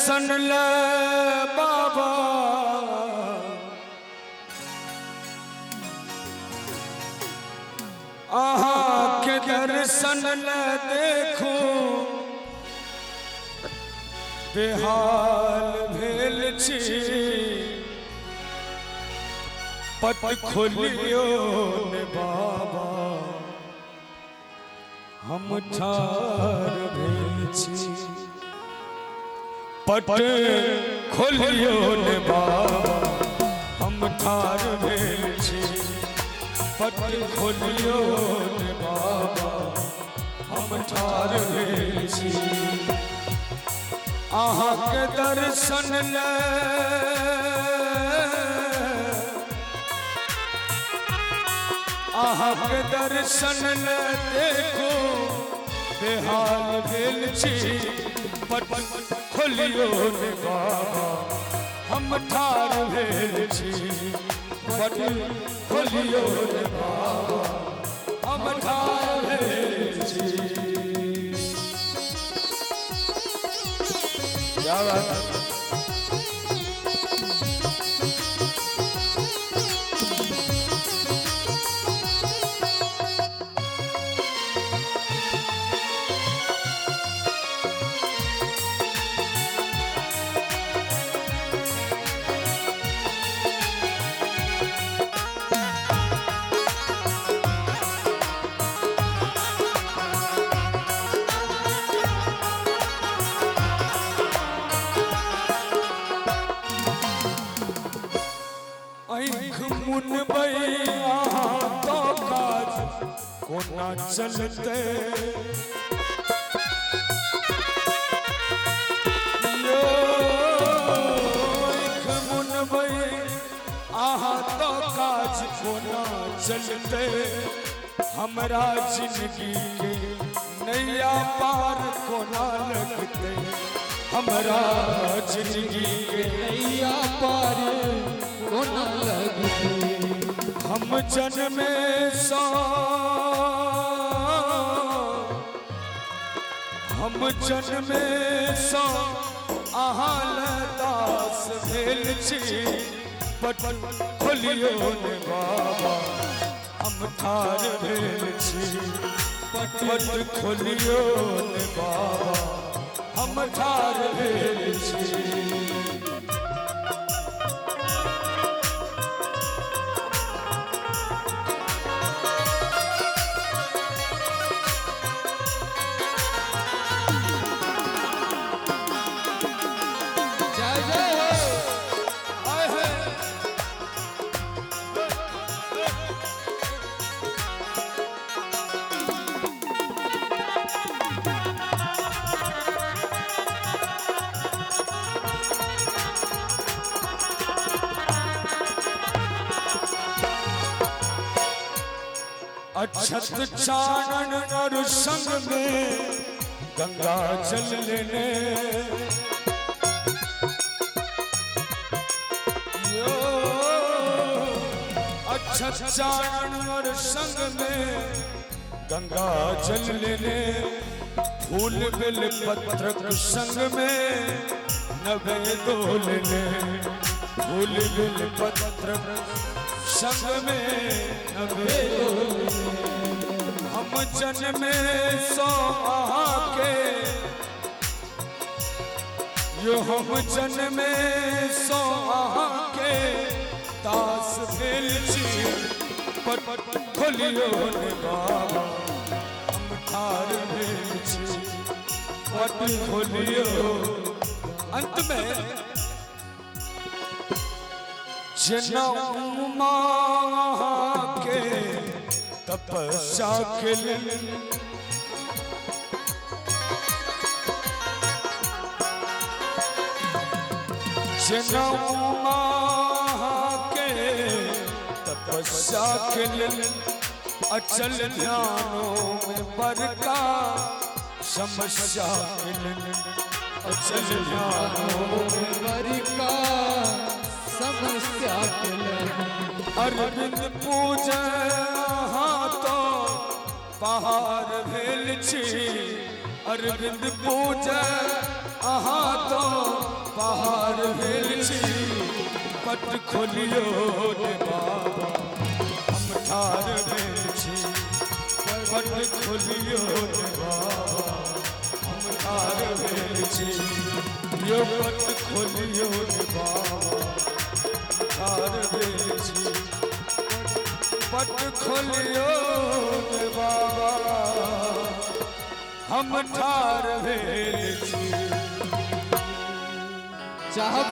दर्शन ले बाबा आहा के दर्शन ले देखो बेहाल भेल छी पट खोलियो ने बाबा हम ठार भेल छी पट खोलियो ने बाबा हम ठार भेल छी पट खोलियो ने बाबा हम ठार भेल छी आहा के दर्शन ले आहा के दर्शन ले देखो बेहाल भेल छी पट खोलियो ने बाबा हम ठार भेल छी पट खोलियो ने बाबा हम ठार भेल छी। क्या बात है? तो काज कोना चलते आहा तो काज कोना चलते हमरा जिंदगी के नैया पार कोना लगते हमरा जिंदगी के नैया पार कोना लगते हम जन्मे सो हम जन्मे सो आहाल दास भेल छी पट खोलियो ने बाबा हम ठार भेल छी पट खोलियो ने बाबा हम ठार भेल छी। अक्षत चारण और संग में गंगा जल लेने अक्षत चारण और संग में गंगा जल लेने फूल बेल पत्र संग में नवे दो लेने फूल बेल पत्र संग में नवे हम जन्मे सो आहा के यो हम जन्मे सो आहा के दास भेल छी पट खोलियो ने बाबा हम ठार भेल छी पट खोलियो। अंत में जन्म के तपस्या के जन्म के तपस्या के अचल ध्यानों में बरका समस्या के अचल ध्यानों में बरका समस्या के अरविंद पूजा तो पहाड़ भेल छी अरविंद पूजा तो छी पट खोलियो रे बाबा हम ठार भेल छी पट खोलियो रे बाबा हम ठार भेल छी यो पट खोलियो रे बाबा ठार भेल छी पट खोलियो रे बाबा हम ठार भेल छी।